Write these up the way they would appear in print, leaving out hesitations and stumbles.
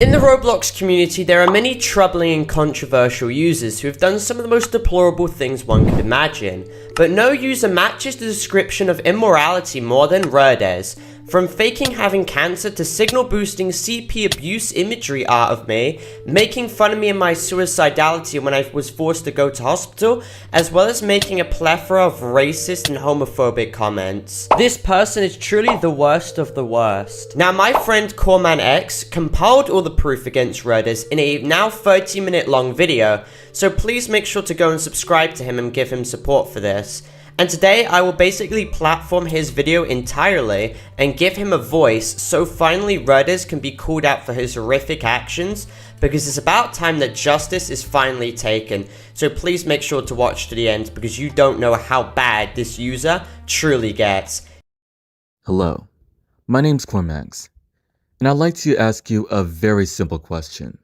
In the Roblox community, there are many troubling and controversial users who have done some of the most deplorable things one could imagine, but no user matches the description of immorality more than Rurdes. From faking having cancer to signal boosting CP abuse imagery art of me, making fun of me and my suicidality when I was forced to go to hospital, as well as making a plethora of racist and homophobic comments. This person is truly the worst of the worst. Now, my friend Corman X compiled all the proof against Rurdes in a now 30-minute long video, so please make sure to go and subscribe to him and give him support for this. And today I will basically platform his video entirely and give him a voice so finally Rurdes can be called out for his horrific actions, because it's about time that justice is finally taken. So please make sure to watch to the end because you don't know how bad this user truly gets. Hello, my name's Cormax, and I'd like to ask you a very simple question.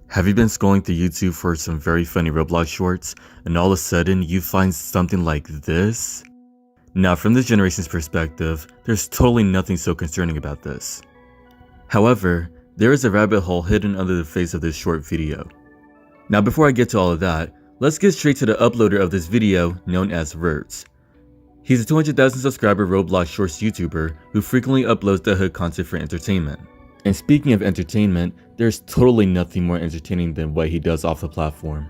Have you been scrolling through YouTube for some very funny Roblox shorts, and all of a sudden you find something like this? Now, from this generation's perspective, there's totally nothing so concerning about this. However, there is a rabbit hole hidden under the face of this short video. Now, before I get to all of that, let's get straight to the uploader of this video, known as Rurdes. He's a 200,000 subscriber Roblox Shorts YouTuber who frequently uploads the h0le content for entertainment. And speaking of entertainment, there's totally nothing more entertaining than what he does off the platform.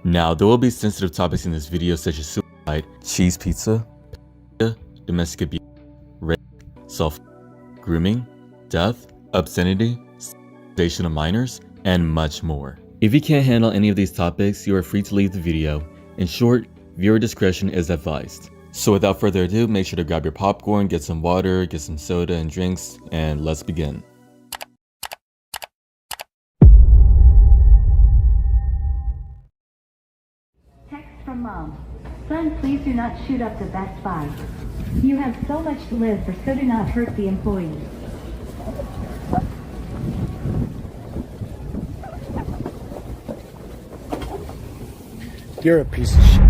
Now, there will be sensitive topics in this video such as suicide, cheese pizza, domestic abuse, rape, grooming, death, obscenity, sexualization of minors, and much more. If you can't handle any of these topics, you are free to leave the video. In short, viewer discretion is advised. So without further ado, make sure to grab your popcorn, get some water, get some soda and drinks, and let's begin. From Mom. Son, please do not shoot up the Best Buy. You have so much to live for, so do not hurt the employees. You're a piece of shit.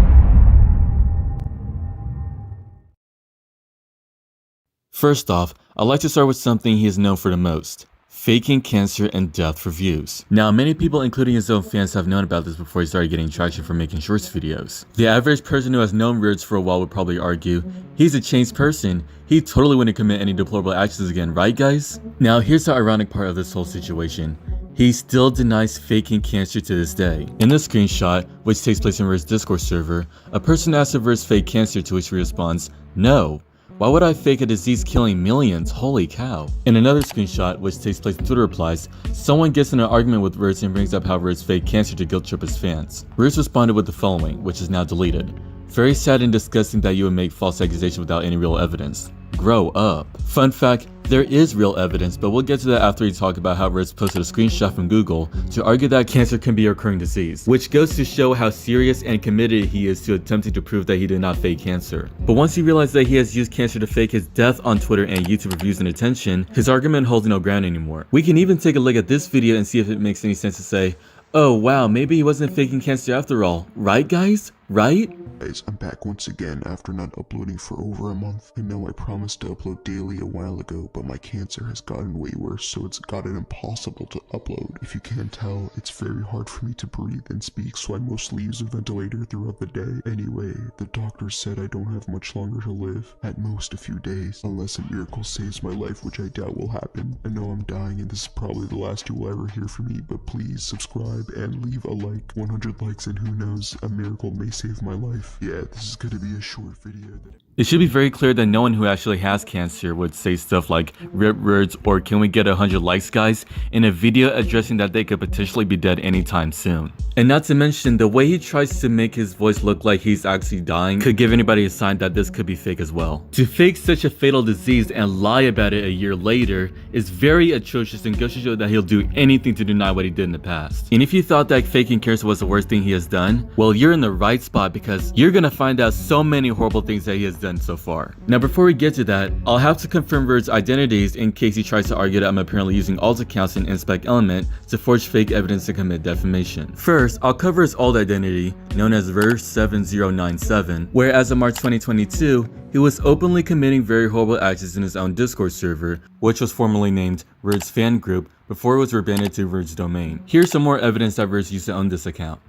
First off, I'd like to start with something he is known for the most. Faking cancer and death for views. Now, many people, including his own fans, have known about this before he started getting traction for making shorts videos. The average person who has known Rurdes for a while would probably argue, he's a changed person. He totally wouldn't commit any deplorable actions again, right guys? Now, here's the ironic part of this whole situation. He still denies faking cancer to this day. In this screenshot, which takes place in Rurdes' Discord server, a person asks if Rurdes faked cancer, to which he responds, "No. Why would I fake a disease killing millions? Holy cow." In another screenshot, which takes place in Twitter replies, someone gets in an argument with Rurdes and brings up how Rurdes faked cancer to guilt trip his fans. Rurdes responded with the following, which is now deleted. "Very sad and disgusting that you would make false accusations without any real evidence. Grow up." Fun fact, there is real evidence, but we'll get to that after we talk about how Rurdes posted a screenshot from Google to argue that cancer can be a recurring disease, which goes to show how serious and committed he is to attempting to prove that he did not fake cancer. But once he realized that he has used cancer to fake his death on Twitter and YouTube reviews and attention, his argument holds no ground anymore. We can even take a look at this video and see if it makes any sense to say, oh wow, maybe he wasn't faking cancer after all. Right guys? Right? Guys, I'm back once again after not uploading for over a month. I know I promised to upload daily a while ago, but my cancer has gotten way worse, so it's gotten impossible to upload. If you can't tell, it's very hard for me to breathe and speak, so I mostly use a ventilator throughout the day. Anyway, the doctor said I don't have much longer to live, at most a few days, unless a miracle saves my life, which I doubt will happen. I know I'm dying and this is probably the last you will ever hear from me, but please subscribe and leave a like. 100 likes and who knows, a miracle may save my life. Yeah, this is gonna be a short video. It should be very clear that no one who actually has cancer would say stuff like "rip Rurdes" or "can we get 100 likes guys" in a video addressing that they could potentially be dead anytime soon. And not to mention, the way he tries to make his voice look like he's actually dying could give anybody a sign that this could be fake as well. To fake such a fatal disease and lie about it a year later is very atrocious and goes to show that he'll do anything to deny what he did in the past. And if you thought that faking cancer was the worst thing he has done, well, you're in the right spot because you're gonna find out so many horrible things that he has done so far. Now, before we get to that, I'll have to confirm Rurdes' identities in case he tries to argue that I'm apparently using alt accounts and inspect element to forge fake evidence to commit defamation. First, I'll cover his alt identity, known as Rurdes7097, where as of March 2022, he was openly committing very horrible actions in his own Discord server, which was formerly named Rurdes Fan Group, before it was rebranded to Rurdes domain. Here's some more evidence that Rurdes used to own this account.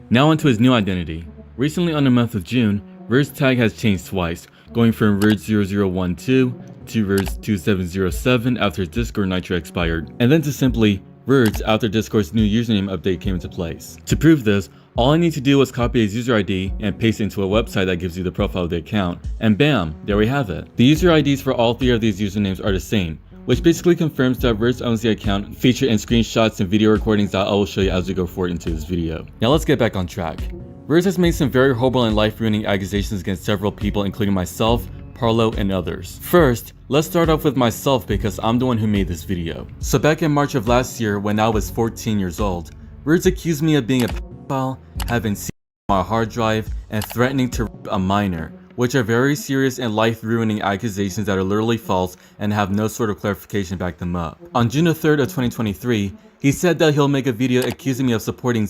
Now onto his new identity. Recently on the month of June, Rurdes' tag has changed twice, going from Rurdes0012 to Rurdes2707 after his Discord Nitro expired, and then to simply Rurdes after Discord's new username update came into place. To prove this, all I need to do is copy his user ID and paste it into a website that gives you the profile of the account, and bam, there we have it. The user IDs for all three of these usernames are the same, which basically confirms that Rurdes owns the account featured in screenshots and video recordings that I will show you as we go forward into this video. Now let's get back on track. Rurdes has made some very horrible and life-ruining accusations against several people, including myself, Parlo, and others. First, let's start off with myself because I'm the one who made this video. So back in March of last year, when I was 14 years old, Rurdes accused me of being a pedophile, having seen my hard drive, and threatening to rape a minor, which are very serious and life-ruining accusations that are literally false and have no sort of clarification to back them up. On June 3rd of 2023, he said that he'll make a video accusing me of supporting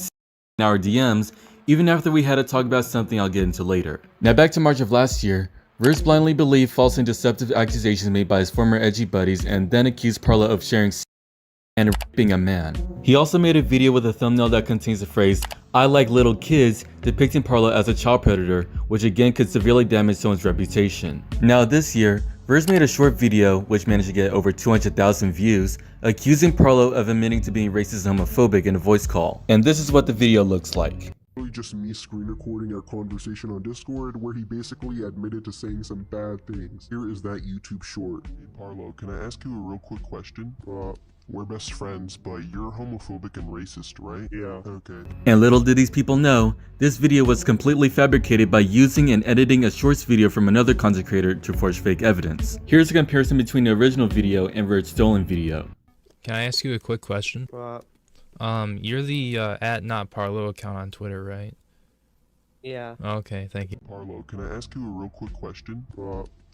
in our DMs, even after we had a talk about something I'll get into later. Now back to March of last year, Rurdes blindly believed false and deceptive accusations made by his former edgy buddies and then accused Parlo of sharing and raping a man. He also made a video with a thumbnail that contains the phrase, "I like little kids," depicting Parlo as a child predator, which again could severely damage someone's reputation. Now this year, Rurdes made a short video, which managed to get over 200,000 views, accusing Parlo of admitting to being racist and homophobic in a voice call. And this is what the video looks like. Just me screen recording our conversation on Discord where he basically admitted to saying some bad things. Here is that YouTube short. Hey Parlo, can I ask you a real quick question? We're best friends, but you're homophobic and racist, right? Yeah. Okay. And little did these people know, this video was completely fabricated by using and editing a shorts video from another content creator to forge fake evidence. Here's a comparison between the original video and Rurdes' stolen video. Can I ask you a quick question? You're the @NotParlo account on Twitter, right? Yeah. Okay, thank you. Parlo, can I ask you a real quick question?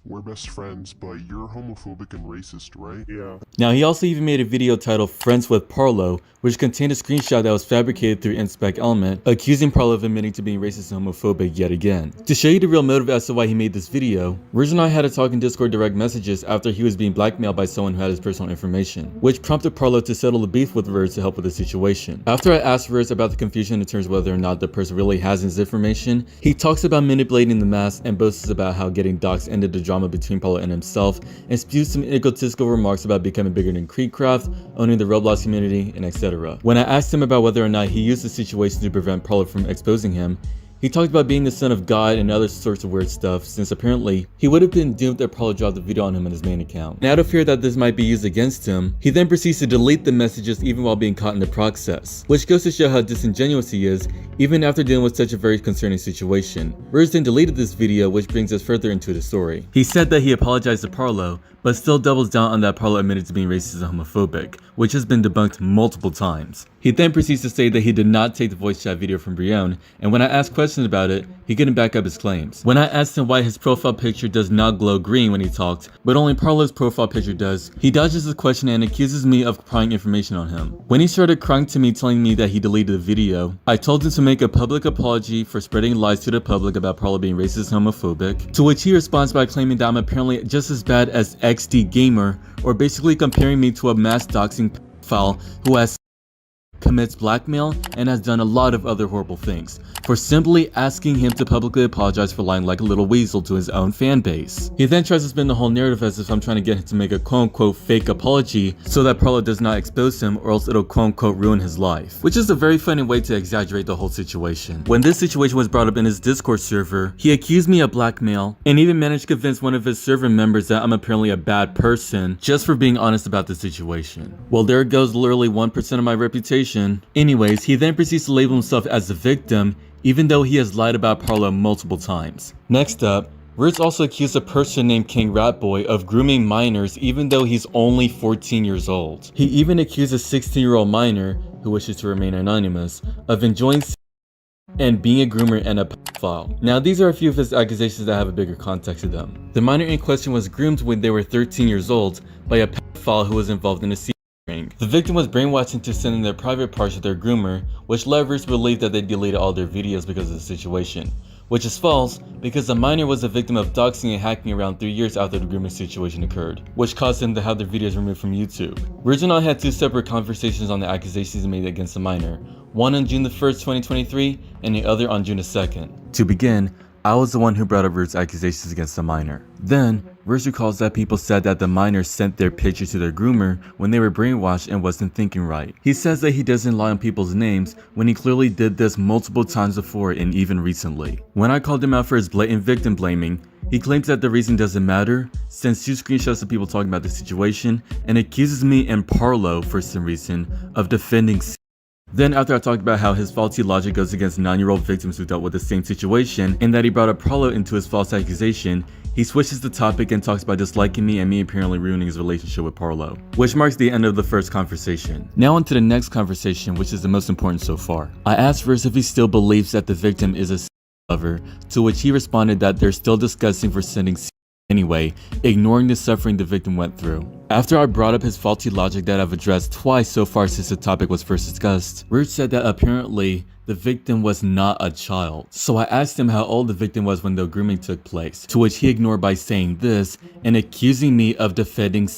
We're best friends, but you're homophobic and racist, right? Yeah. Now he also even made a video titled Friends with Parlo, which contained a screenshot that was fabricated through Inspect Element, accusing Parlo of admitting to being racist and homophobic yet again. To show you the real motive as to why he made this video, Rurdes and I had a talk in Discord direct messages after he was being blackmailed by someone who had his personal information, which prompted Parlo to settle the beef with Rurdes to help with the situation. After I asked Rurdes about the confusion in terms of whether or not the person really has his information, he talks about manipulating the mass and boasts about how getting doxxed ended the drama between Parlo and himself, and spews some egotistical remarks about becoming bigger than Creedcraft, owning the Roblox community, and etc. When I asked him about whether or not he used the situation to prevent Parlo from exposing him, he talked about being the son of God and other sorts of weird stuff, since apparently he would have been doomed if Parlo dropped the video on him on his main account. And out of fear that this might be used against him, he then proceeds to delete the messages even while being caught in the process, which goes to show how disingenuous he is, even after dealing with such a very concerning situation. Rurdes then deleted this video, which brings us further into the story. He said that he apologized to Parlo, but still doubles down on that Parlo admitted to being racist and homophobic, which has been debunked multiple times. He then proceeds to say that he did not take the voice chat video from Brienne, and when I asked questions about it, he couldn't back up his claims. When I asked him why his profile picture does not glow green when he talked, but only Parlo's profile picture does, he dodges the question and accuses me of prying information on him. When he started crying to me telling me that he deleted the video, I told him to make a public apology for spreading lies to the public about Parlo being racist and homophobic, to which he responds by claiming that I'm apparently just as bad as XD Gamer, or basically comparing me to a mass doxing pedophile who has commits blackmail and has done a lot of other horrible things, for simply asking him to publicly apologize for lying like a little weasel to his own fan base. He then tries to spin the whole narrative as if I'm trying to get him to make a quote-unquote fake apology so that Parlo does not expose him or else it'll quote-unquote ruin his life, which is a very funny way to exaggerate the whole situation. When this situation was brought up in his Discord server, he accused me of blackmail and even managed to convince one of his server members that I'm apparently a bad person just for being honest about the situation. Well, there goes literally 1% of my reputation. Anyways, he then proceeds to label himself as the victim, even though he has lied about Parlo multiple times. Next up, Rurdes also accused a person named King Ratboy of grooming minors even though he's only 14 years old. He even accused a 16-year-old minor, who wishes to remain anonymous, of enjoying and being a groomer and a pedophile. Now these are a few of his accusations that have a bigger context to them. The minor in question was groomed when they were 13 years old by a pedophile who was involved in a ring. The victim was brainwashed into sending their private parts to their groomer, which led Rurdes to believe that they deleted all their videos because of the situation, which is false because the minor was a victim of doxing and hacking around 3 years after the grooming situation occurred, which caused him to have their videos removed from YouTube. Rurdes and I had 2 separate conversations on the accusations made against the minor, one on June the 1st, 2023, and the other on June the 2nd. To begin, I was the one who brought up Rurdes' accusations against the minor. Then, Rurdes recalls that people said that the minor sent their picture to their groomer when they were brainwashed and wasn't thinking right. He says that he doesn't lie on people's names when he clearly did this multiple times before and even recently. When I called him out for his blatant victim blaming, he claims that the reason doesn't matter, sends 2 screenshots of people talking about the situation, and accuses me and Parlo, for some reason, of defending c. Then after I talked about how his faulty logic goes against 9-year-old victims who dealt with the same situation, and that he brought up Parlo into his false accusation, he switches the topic and talks about disliking me and me apparently ruining his relationship with Parlo, which marks the end of the first conversation. Now on to the next conversation, which is the most important so far. I asked Rurdes if he still believes that the victim is a lover, to which he responded that they're still discussing for sending anyway, ignoring the suffering the victim went through. After I brought up his faulty logic that I've addressed twice so far since the topic was first discussed, Rurdes said that apparently the victim was not a child. So I asked him how old the victim was when the grooming took place, to which he ignored by saying this and accusing me of defending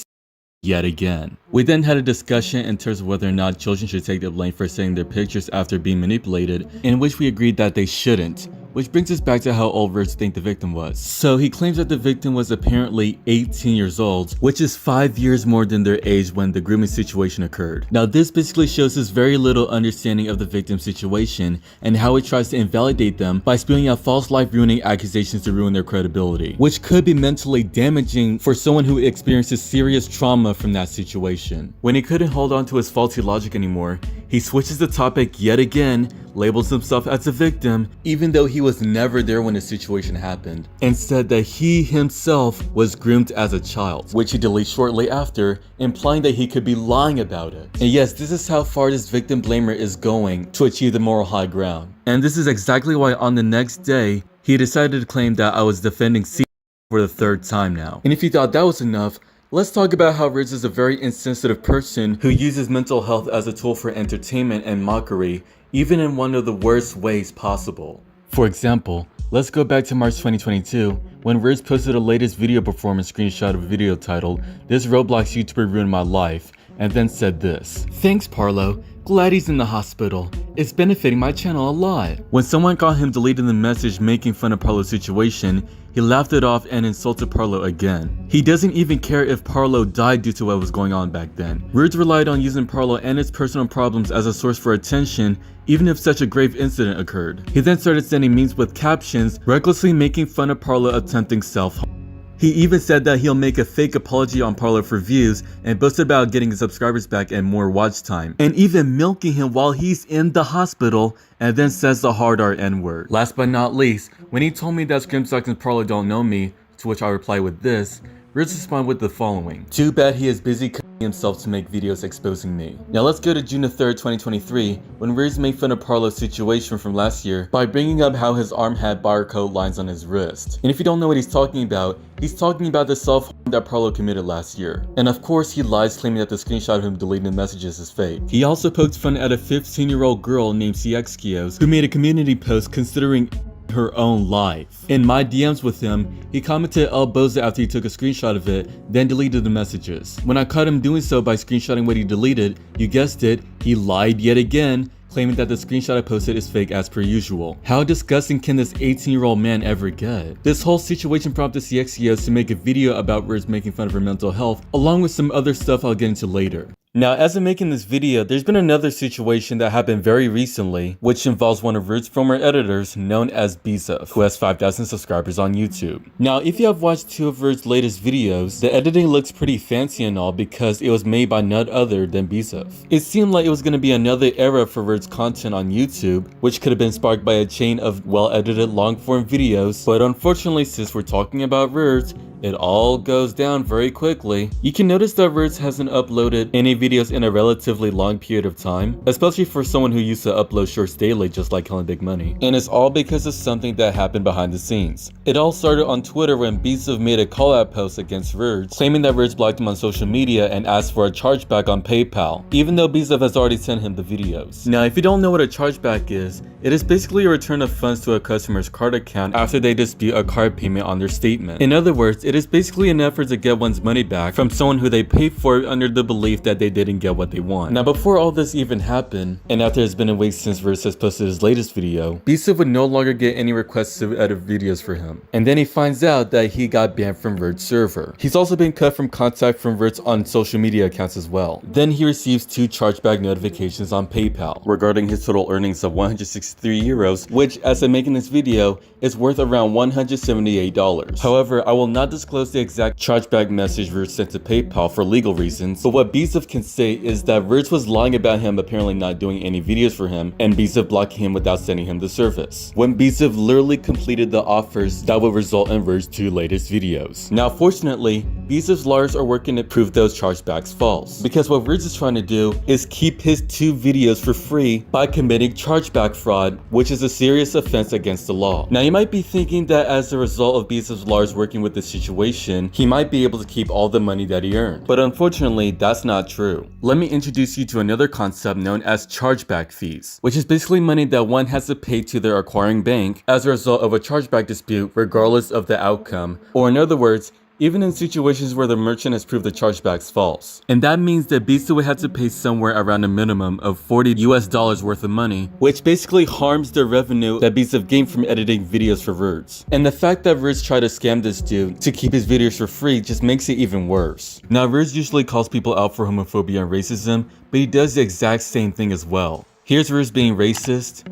yet again. We then had a discussion in terms of whether or not children should take the blame for sending their pictures after being manipulated, in which we agreed that they shouldn't. Which brings us back to how old Rurdes think the victim was. So he claims that the victim was apparently 18 years old, which is 5 years more than their age when the grooming situation occurred. Now this basically shows his very little understanding of the victim's situation and how he tries to invalidate them by spewing out false life-ruining accusations to ruin their credibility, which could be mentally damaging for someone who experiences serious trauma from that situation. When he couldn't hold on to his faulty logic anymore, he switches the topic yet again, labels himself as a victim, even though he was never there when the situation happened, and said that he himself was groomed as a child, which he deletes shortly after, implying that he could be lying about it. And yes, this is how far this victim blamer is going to achieve the moral high ground. And this is exactly why on the next day, he decided to claim that I was defending C for the 3rd time now. And if you thought that was enough, let's talk about how Rurdes is a very insensitive person who uses mental health as a tool for entertainment and mockery, even in one of the worst ways possible. For example, let's go back to March 2022, when Rurdes posted a latest video performance screenshot of a video titled, "This Roblox YouTuber ruined my life," and then said this: "Thanks Parlo, glad he's in the hospital. It's benefiting my channel a lot." When someone caught him deleting the message making fun of Parlo's situation, he laughed it off and insulted Parlo again. He doesn't even care if Parlo died due to what was going on back then. Rurdes relied on using Parlo and his personal problems as a source for attention, even if such a grave incident occurred. He then started sending memes with captions, recklessly making fun of Parlo attempting self-harm. He even said that he'll make a fake apology on Parlo for views and boasted about getting his subscribers back and more watch time, and even milking him while he's in the hospital, and then says the hard R N-word. Last but not least, when he told me that Scrimsock and Parlo don't know me, to which I replied with this, Rurdes responded with the following: "Too bad he is busy cutting himself to make videos exposing me." Now let's go to June 3rd, 2023, when Rurdes made fun of Parlo's situation from last year by bringing up how his arm had barcode lines on his wrist. And if you don't know what he's talking about the self-harm that Parlo committed last year. And of course he lies, claiming that the screenshot of him deleting the messages is fake. He also poked fun at a 15-year-old girl named h0le who made a community post considering her own life. In my DMs with him, he commented El Boza after he took a screenshot of it, then deleted the messages. When I caught him doing so by screenshotting what he deleted, you guessed it, he lied yet again, claiming that the screenshot I posted is fake as per usual. How disgusting can this 18-year-old man ever get? This whole situation prompted h0le to make a video about Rurdes making fun of her mental health, along with some other stuff I'll get into later. Now, as I'm making this video, there's been another situation that happened very recently, which involves one of Rurdes' former editors known as Bizov, who has 5,000 subscribers on YouTube. Now, if you have watched 2 of Rurdes' latest videos, the editing looks pretty fancy and all because it was made by none other than Bizov. It seemed like it was going to be another era for Rurdes' content on YouTube, which could have been sparked by a chain of well-edited long-form videos, but unfortunately, since we're talking about Rurdes, it all goes down very quickly. You can notice that Rurdes hasn't uploaded any videos in a relatively long period of time, especially for someone who used to upload shorts daily just like h0le Big Money. And it's all because of something that happened behind the scenes. It all started on Twitter when h0le made a call-out post against Rurdes, claiming that Rurdes blocked him on social media and asked for a chargeback on PayPal, even though h0le has already sent him the videos. Now, if you don't know what a chargeback is, it is basically a return of funds to a customer's card account after they dispute a card payment on their statement. In other words, it is basically an effort to get one's money back from someone who they paid for under the belief that they didn't get what they want. Now, before all this even happened, and after it's been a week since Rurdes has posted his latest video, h0le would no longer get any requests to edit videos for him. And then he finds out that he got banned from Rurdes' server. He's also been cut from contact from Rurdes on social media accounts as well. Then he receives 2 chargeback notifications on PayPal regarding his total earnings of 163 euros, which, as I'm making this video, is worth around $178. However, I will not disclose the exact chargeback message Rurdes sent to PayPal for legal reasons, but what h0le can say is that Rurdes was lying about him apparently not doing any videos for him and h0le blocking him without sending him the service, when h0le literally completed the offers that would result in Rurdes' 2 latest videos. Now, fortunately, h0le's lawyers are working to prove those chargebacks false, because what Rurdes is trying to do is keep his 2 videos for free by committing chargeback fraud, which is a serious offense against the law. Now, you might be thinking that as a result of h0le's lawyers working with this situation, he might be able to keep all the money that he earned, but unfortunately, that's not true. Let me introduce you to another concept known as chargeback fees, which is basically money that one has to pay to their acquiring bank as a result of a chargeback dispute regardless of the outcome, or in other words, even in situations where the merchant has proved the chargebacks false. And that means that h0le would have to pay somewhere around a minimum of $40 worth of money, which basically harms the revenue that h0le gained from editing videos for Rurdes. And the fact that Rurdes tried to scam this dude to keep his videos for free just makes it even worse. Now, Rurdes usually calls people out for homophobia and racism, but he does the exact same thing as well. Here's Rurdes being racist,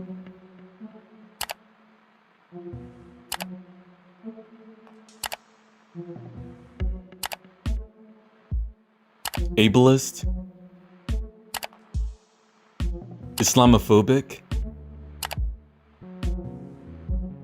ableist, Islamophobic,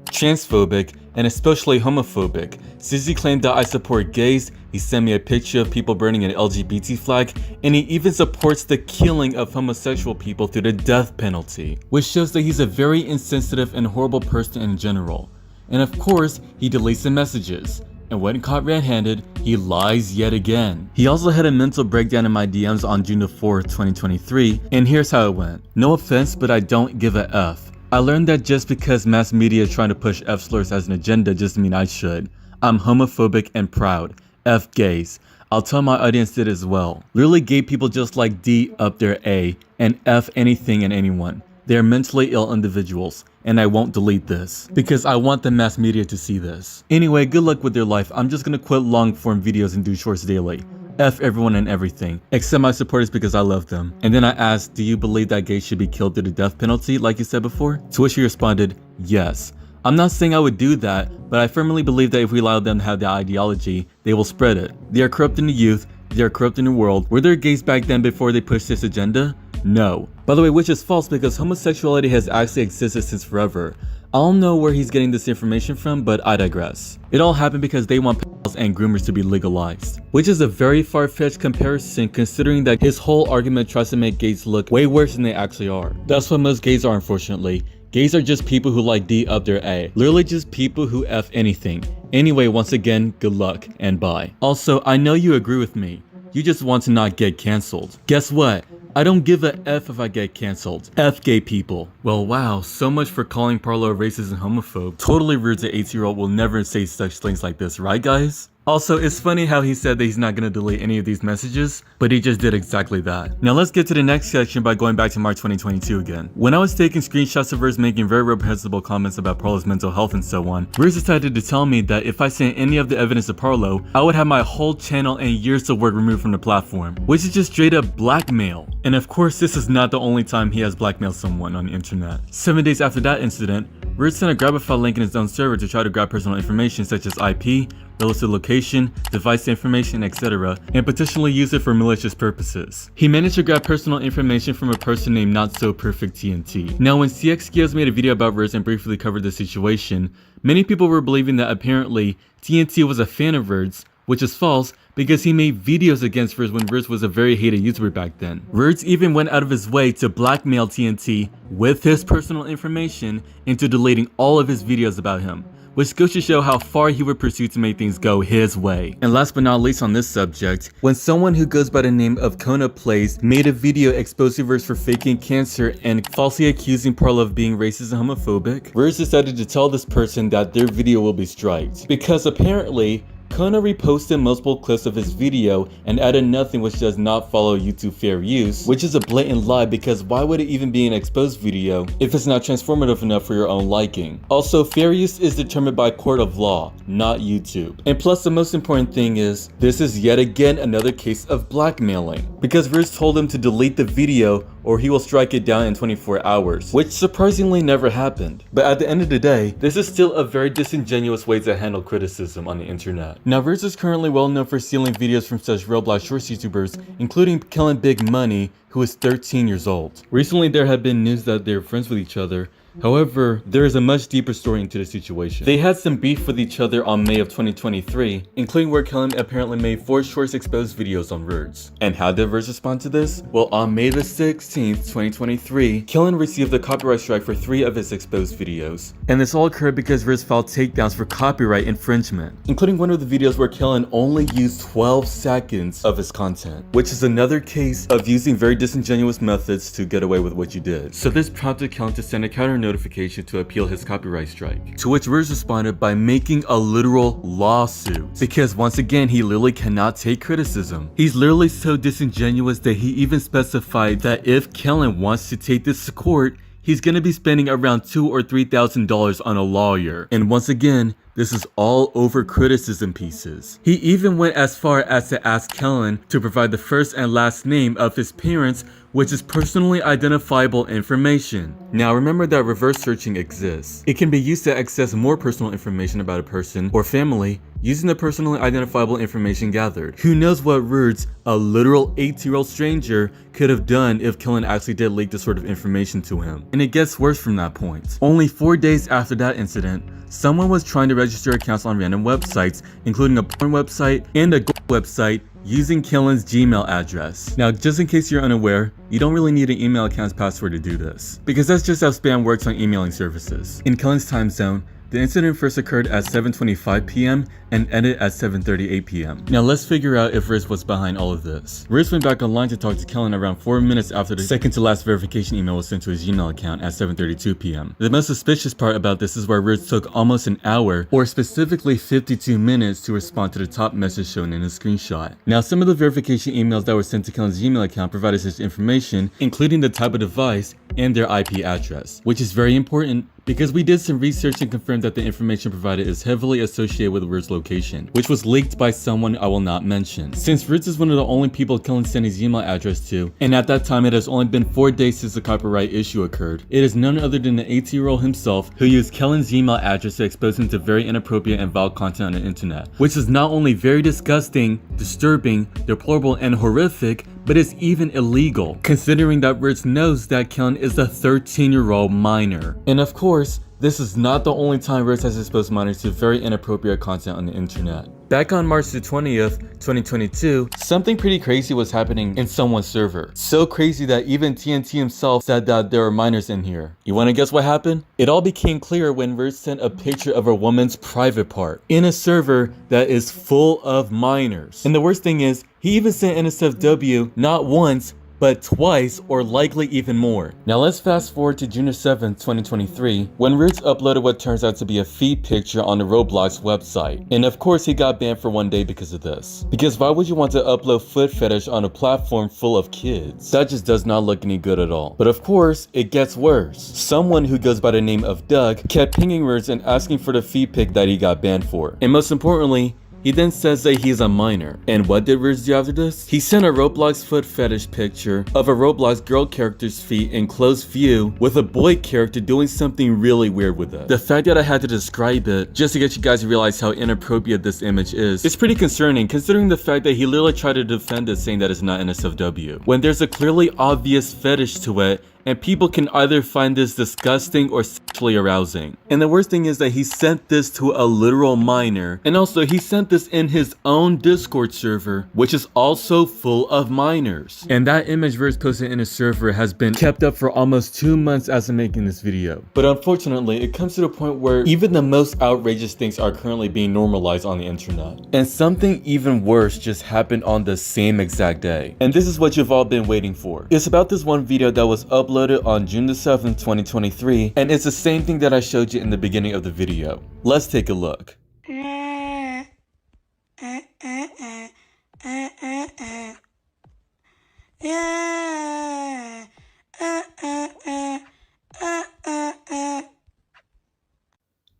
transphobic, and especially homophobic. Since he claimed that I support gays, he sent me a picture of people burning an LGBT flag, and he even supports the killing of homosexual people through the death penalty, which shows that he's a very insensitive and horrible person in general. And of course, he deletes the messages. And when caught red-handed, he lies yet again. He also had a mental breakdown in my DMs on June 4th, 2023, and here's how it went. No offense, but I don't give a F. I learned that just because mass media is trying to push F slurs as an agenda doesn't mean I should. I'm homophobic and proud. F gays. I'll tell my audience that as well. Literally gay people just like D up their A, and F anything and anyone. They're mentally ill individuals, and I won't delete this, because I want the mass media to see this. Anyway, good luck with your life. I'm just gonna quit long form videos and do shorts daily. F everyone and everything, except my supporters because I love them. And then I asked, do you believe that gays should be killed through the death penalty like you said before? To which he responded, yes. I'm not saying I would do that, but I firmly believe that if we allow them to have the ideology, they will spread it. They are corrupting the youth, they are corrupting the world. Were there gays back then before they pushed this agenda? No. By the way, which is false because homosexuality has actually existed since forever. I don't know where he's getting this information from, but I digress. It all happened because they want pedophiles and groomers to be legalized, which is a very far-fetched comparison considering that his whole argument tries to make gays look way worse than they actually are. That's what most gays are, unfortunately. Gays are just people who like D up their A. Literally just people who F anything. Anyway, once again, good luck and bye. Also, I know you agree with me. You just want to not get cancelled. Guess what? I don't give a F if I get cancelled. F gay people. Well, wow, so much for calling Parlo a racist and homophobe. Totally rude to h0le will never say such things like this, right guys? Also, it's funny how he said that he's not gonna delete any of these messages, but he just did exactly that. Now let's get to the next section by going back to March 2022 again. When I was taking screenshots of Rurdes making very reprehensible comments about Parlo's mental health and so on, Rurdes decided to tell me that if I sent any of the evidence to Parlo, I would have my whole channel and years of work removed from the platform, which is just straight up blackmail. And of course, this is not the only time he has blackmailed someone on the internet. 7 days after that incident, Rurdes sent a grab-a-file link in his own server to try to grab personal information such as IP, relative location, device information, etc., and potentially use it for malicious purposes. He managed to grab personal information from a person named Not-So-Perfect-TNT. Now, when CXGeos made a video about Rurdes and briefly covered the situation, many people were believing that apparently TNT was a fan of Rurdes, which is false because he made videos against Rurdes when Rurdes was a very hated YouTuber back then. Rurdes even went out of his way to blackmail TNT with his personal information into deleting all of his videos about him, which goes to show how far he would pursue to make things go his way. And last but not least on this subject, when someone who goes by the name of h0le Plays made a video exposing Rurdes for faking cancer and falsely accusing Parlo of being racist and homophobic, Rurdes decided to tell this person that their video will be striked, because apparently h0le reposted multiple clips of his video and added nothing which does not follow YouTube fair use, which is a blatant lie because why would it even be an exposed video if it's not transformative enough for your own liking? Also, fair use is determined by court of law, not YouTube. And plus, the most important thing is, this is yet again another case of blackmailing, because Rurdes told him to delete the video or he will strike it down in 24 hours, which surprisingly never happened. But at the end of the day, this is still a very disingenuous way to handle criticism on the internet. Now, Rurdes is currently well known for stealing videos from such Roblox Shorts YouTubers, including Killing Big Money, who is 13 years old. Recently, there had been news that they're friends with each other. However, there is a much deeper story into the situation. They had some beef with each other on May of 2023, including where h0le apparently made 4 Shorts exposed videos on Rurdes. And how did Rurdes respond to this? Well, on May the 16th, 2023, h0le received a copyright strike for 3 of his exposed videos. And this all occurred because Rurdes filed takedowns for copyright infringement, including one of the videos where h0le only used 12 seconds of his content, which is another case of using very disingenuous methods to get away with what you did. So this prompted h0le to send a counter notification to appeal his copyright strike, to which Rurdes responded by making a literal lawsuit, because once again he literally cannot take criticism. He's literally so disingenuous that he even specified that if h0le wants to take this to court, he's gonna be spending around $2,000 or $3,000 on a lawyer. And once again, this is all over criticism pieces. He even went as far as to ask h0le to provide the first and last name of his parents, which is personally identifiable information. Now remember that reverse searching exists. It can be used to access more personal information about a person or family using the personally identifiable information gathered. Who knows what Rurdes, a literal 8-year-old stranger, could have done if h0le actually did leak this sort of information to him. And it gets worse from that point. Only 4 days after that incident, someone was trying to register accounts on random websites, including a porn website and a gold website, using h0le's Gmail address. Now, just in case you're unaware, you don't really need an email account's password to do this, because that's just how spam works on emailing services. In h0le's time zone, the incident first occurred at 7:25 p.m. and ended at 7:38 p.m. Now let's figure out if Rurdes was behind all of this. Rurdes went back online to talk to h0le around 4 minutes after the second to last verification email was sent to his Gmail account at 7:32 p.m. The most suspicious part about this is where Rurdes took almost an hour, or specifically 52 minutes, to respond to the top message shown in the screenshot. Now some of the verification emails that were sent to h0le's Gmail account provided such information, including the type of device and their IP address, which is very important because we did some research and confirmed that the information provided is heavily associated with Rurdes' location, which was leaked by someone I will not mention. Since Rurdes is one of the only people h0le sent his email address to, and at that time it has only been 4 days since the copyright issue occurred, it is none other than the 18-year-old himself who used h0le's email address to expose him to very inappropriate and vile content on the internet, which is not only very disgusting, disturbing, deplorable, and horrific, but it's even illegal, considering that Rurdes knows that h0le is a 13-year-old minor. And of course, this is not the only time Rurdes has exposed minors to very inappropriate content on the internet. Back on March the 20th, 2022, something pretty crazy was happening in someone's server. So crazy that even TNT himself said that there are minors in here. You wanna guess what happened? It all became clear when Rurdes sent a picture of a woman's private part in a server that is full of minors. And the worst thing is, he even sent NSFW not once, but twice, or likely even more. Now let's fast forward to June 7th, 2023, when Rurdes uploaded what turns out to be a feed picture on the Roblox website. And of course he got banned for 1 day because of this. Because why would you want to upload foot fetish on a platform full of kids? That just does not look any good at all. But of course, it gets worse. Someone who goes by the name of Doug kept pinging Rurdes and asking for the feed pic that he got banned for. And most importantly, He then says that he's a minor. And what did Rurdes do after this? He sent a Roblox foot fetish picture of a Roblox girl character's feet in close view with a boy character doing something really weird with it. The fact that I had to describe it just to get you guys to realize how inappropriate this image is, it's pretty concerning considering the fact that he literally tried to defend it saying that it's not NSFW, when there's a clearly obvious fetish to it, and people can either find this disgusting or sexually arousing. And the worst thing is that he sent this to a literal minor, and also he sent this in his own Discord server, which is also full of minors. And that image Rurdes posted in his server has been kept up for almost 2 months as I'm making this video. But unfortunately, it comes to the point where even the most outrageous things are currently being normalized on the internet. And something even worse just happened on the same exact day. And this is what you've all been waiting for. It's about this one video that was uploaded on June the 7th, 2023, and it's the same thing that I showed you in the beginning of the video. Let's take a look.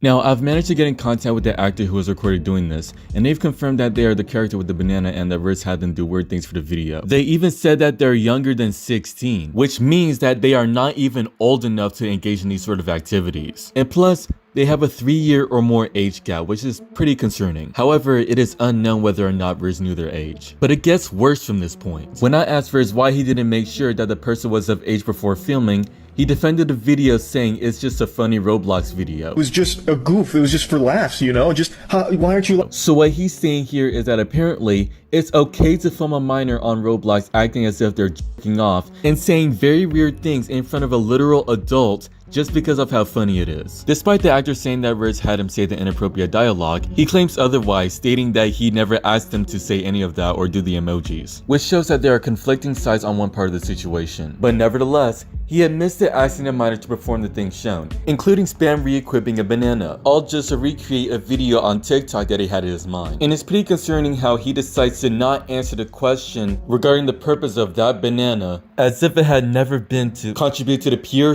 Now, I've managed to get in contact with the actor who was recorded doing this, and they've confirmed that they are the character with the banana and that Rurdes had them do weird things for the video. They even said that they're younger than 16, which means that they are not even old enough to engage in these sort of activities. And plus, they have a 3-year or more age gap, which is pretty concerning. However, it is unknown whether or not Rurdes knew their age. But it gets worse from this point. When I asked Rurdes why he didn't make sure that the person was of age before filming, he defended the video saying it's just a funny Roblox video. It was just a goof, it was just for laughs, you know, just, why aren't you... So what he's saying here is that apparently, it's okay to film a minor on Roblox acting as if they're jerking off and saying very weird things in front of a literal adult just because of how funny it is. Despite the actor saying that Rurdes had him say the inappropriate dialogue, he claims otherwise, stating that he never asked him to say any of that or do the emojis, which shows that there are conflicting sides on one part of the situation. But nevertheless, he admits to asking the minor to perform the things shown, including spam re-equipping a banana, all just to recreate a video on TikTok that he had in his mind. And it's pretty concerning how he decides to not answer the question regarding the purpose of that banana, as if it had never been to contribute to the pure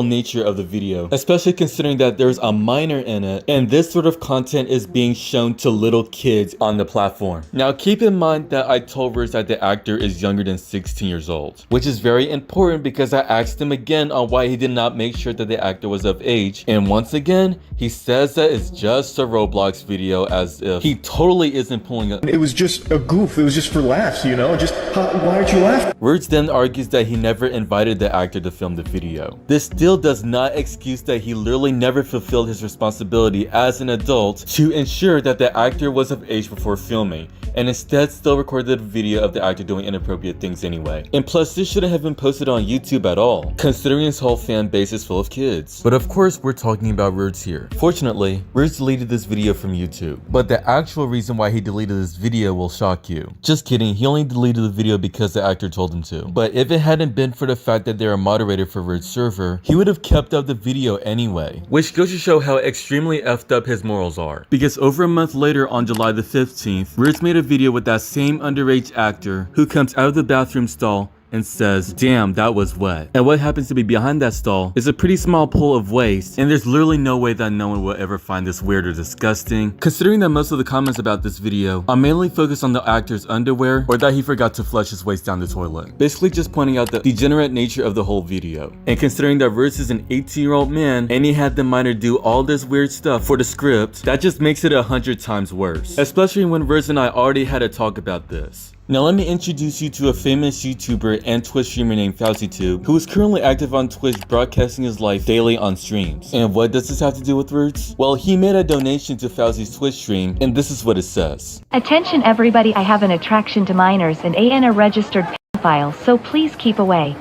nature of the video, especially considering that there's a minor in it and this sort of content is being shown to little kids on the platform. Now keep in mind that I told Rurdes that the actor is younger than 16 years old, which is very important because I asked him again on why he did not make sure that the actor was of age, and once again he says that it's just a Roblox video, as if he totally isn't pulling up. It was just a goof, it was just for laughs, you know, just, why aren't you laughing? Rurdes then argues that he never invited the actor to film the video. This still does not excuse that he literally never fulfilled his responsibility as an adult to ensure that the actor was of age before filming, and instead still recorded a video of the actor doing inappropriate things anyway. And plus, this shouldn't have been posted on YouTube at all, considering his whole fan base is full of kids. But of course, we're talking about Rurdes here. Fortunately, Rurdes deleted this video from YouTube, but the actual reason why he deleted this video will shock you. Just kidding, he only deleted the video because the actor told him to. But if it hadn't been for the fact that they're a moderator for Rurdes' server, he would have kept up the video anyway, which goes to show how extremely effed up his morals are. Because over a month later, on July the 15th, Rurdes made a video with that same underage actor who comes out of the bathroom stall and says, "Damn, that was wet." And what happens to be behind that stall is a pretty small pool of waste, and there's literally no way that no one will ever find this weird or disgusting, considering that most of the comments about this video are mainly focused on the actor's underwear or that he forgot to flush his waste down the toilet, basically just pointing out the degenerate nature of the whole video. And considering that Rurdes is an 18-year-old man and he had the minor do all this weird stuff for the script, that just makes it 100 times worse, especially when Rurdes and I already had a talk about this. Now let me introduce you to a famous YouTuber and Twitch streamer named h0le, who is currently active on Twitch broadcasting his life daily on streams. And what does this have to do with Rurdes? Well, he made a donation to h0le's Twitch stream, and this is what it says. Attention everybody, I have an attraction to minors and a registered pedophile, so please keep away.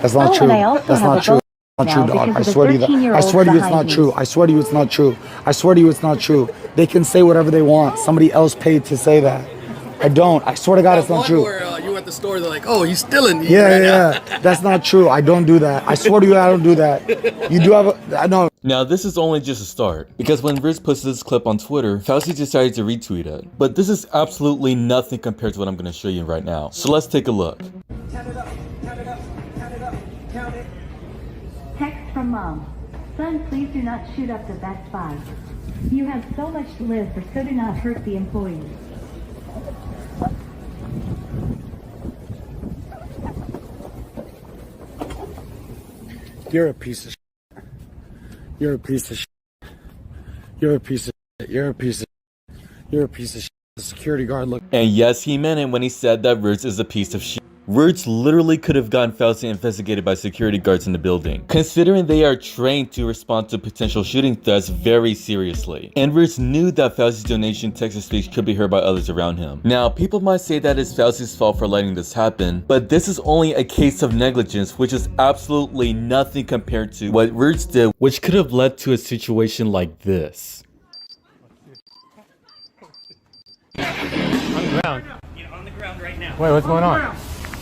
That's not true. And I also That's have not a true. vote Not true, now dog. I because of swear to you the that. I 13-year-old swear to you it's behind not me. true. I swear to you it's not true. I swear to you it's not true. They can say whatever they want. Somebody else paid to say that. I don't. I swear to God, it's not true. Where you at the store, they're like, "Oh, he's stealing." Yeah. That's not true. I don't do that. I swear to you, I don't do that. You do have a... I know. Now this is only just a start, because when Rurdes posted this clip on Twitter, h0le decided to retweet it. But this is absolutely nothing compared to what I'm going to show you right now. So let's take a look. Text from mom. Son, please do not shoot up the Best Buy. You have so much to live for, so do not hurt the employees. You're a piece of shit. You're a piece of shit. You're a piece of shit. You're a piece of shit. You're a piece of shit. The security guard looked. And yes, he meant it when he said that Rurdes is a piece of shit. Rurdes literally could have gotten falsely investigated by security guards in the building, considering they are trained to respond to potential shooting threats very seriously. And Rurdes knew that Fauci's donation text speech could be heard by others around him. Now, people might say that it's Fauci's fault for letting this happen, but this is only a case of negligence, which is absolutely nothing compared to what Rurdes did, which could have led to a situation like this. On the ground. Get on the ground right now. Wait, what's going on?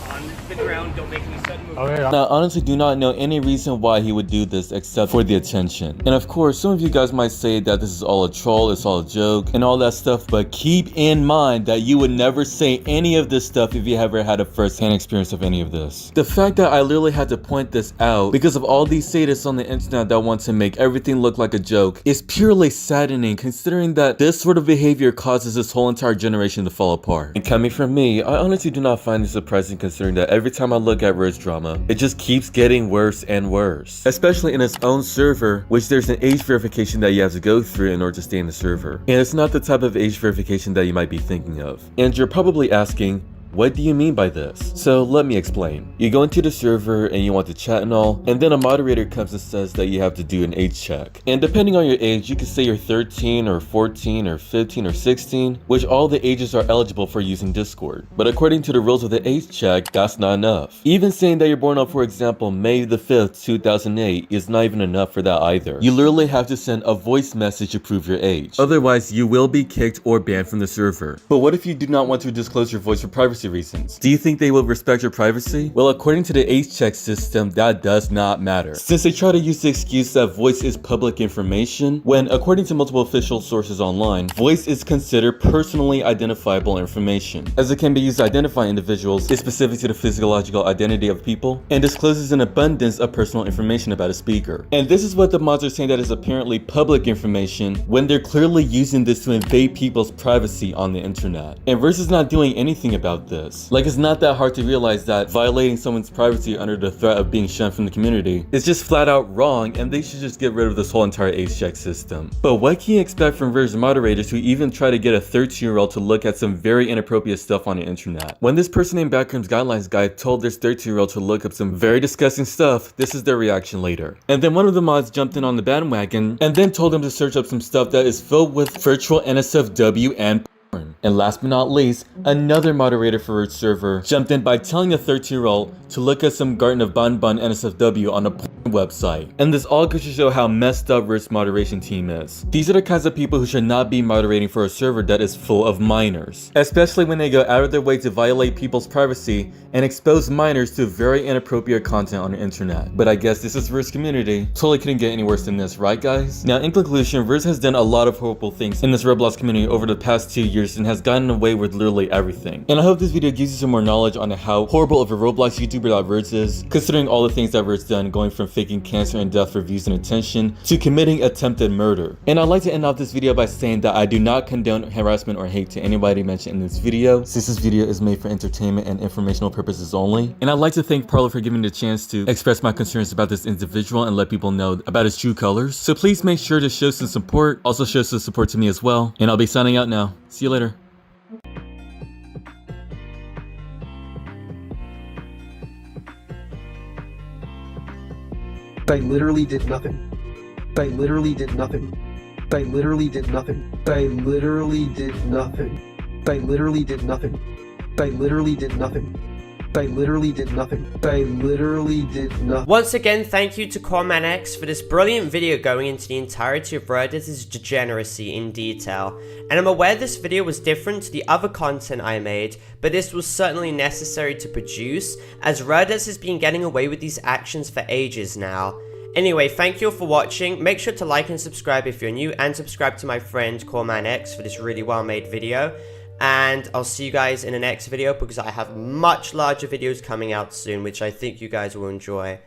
On the ground, don't make any sudden movement. Okay. Now, I honestly do not know any reason why he would do this except for the attention. And of course, some of you guys might say that this is all a troll, it's all a joke, and all that stuff, but keep in mind that you would never say any of this stuff if you ever had a first-hand experience of any of this. The fact that I literally had to point this out because of all these sadists on the internet that want to make everything look like a joke is purely saddening, considering that this sort of behavior causes this whole entire generation to fall apart. And coming from me, I honestly do not find this surprising, considering that every time I look at Rurdes drama, it just keeps getting worse and worse. Especially in its own server, which there's an age verification that you have to go through in order to stay in the server. And it's not the type of age verification that you might be thinking of. And you're probably asking, what do you mean by this? So let me explain. You go into the server and you want to chat and all, and then a moderator comes and says that you have to do an age check. And depending on your age, you can say you're 13 or 14 or 15 or 16, which all the ages are eligible for using Discord. But according to the rules of the age check, that's not enough. Even saying that you're born on, for example, May the 5th, 2008 is not even enough for that either. You literally have to send a voice message to prove your age. Otherwise, you will be kicked or banned from the server. But what if you do not want to disclose your voice for privacy reasons? Do you think they will respect your privacy? Well, according to the age check system, that does not matter, since they try to use the excuse that voice is public information, when according to multiple official sources online, voice is considered personally identifiable information, as it can be used to identify individuals, is specific to the physiological identity of people, and discloses an abundance of personal information about a speaker. And this is what the mods are saying that is apparently public information, when they're clearly using this to invade people's privacy on the internet. And Rurdes is not doing anything about this. Like, it's not that hard to realize that violating someone's privacy under the threat of being shunned from the community is just flat out wrong, and they should just get rid of this whole entire age check system. But what can you expect from Rurdes moderators who even try to get a 13-year-old to look at some very inappropriate stuff on the internet? When this person named Backrooms Guidelines guy told this 13-year-old to look up some very disgusting stuff, this is their reaction later. And then one of the mods jumped in on the bandwagon and then told him to search up some stuff that is filled with virtual NSFW and porn. And last but not least, another moderator for Rurdes server jumped in by telling a 13-year-old to look at some Garden of Bon Bon NSFW on a porn website. And this all goes to show how messed up Rurdes moderation team is. These are the kinds of people who should not be moderating for a server that is full of minors, especially when they go out of their way to violate people's privacy and expose minors to very inappropriate content on the internet. But I guess this is Rurdes community. Totally couldn't get any worse than this, right guys? Now in conclusion, Rurdes has done a lot of horrible things in this Roblox community over the past 2 years and has gotten away with literally everything. And I hope this video gives you some more knowledge on how horrible of a Roblox YouTuber that Rurdes is, considering all the things that Rurdes done, going from faking cancer and death for views and attention to committing attempted murder. And I'd like to end off this video by saying that I do not condone harassment or hate to anybody mentioned in this video, since this video is made for entertainment and informational purposes only. And I'd like to thank Parlo for giving me the chance to express my concerns about this individual and let people know about his true colors. So please make sure to show some support, also show some support to me as well. And I'll be signing out now. See you later. I literally did nothing. I literally did nothing. I literally did nothing. I literally did nothing. I literally did nothing. I literally did nothing. I literally did nothing. I literally did nothing. Once again, thank you to CormanX for this brilliant video going into the entirety of Rurdes' degeneracy in detail. And I'm aware this video was different to the other content I made, but this was certainly necessary to produce, as Rurdes has been getting away with these actions for ages now. Anyway, thank you all for watching. Make sure to like and subscribe if you're new, and subscribe to my friend CormanX for this really well made video. And I'll see you guys in the next video, because I have much larger videos coming out soon, which I think you guys will enjoy.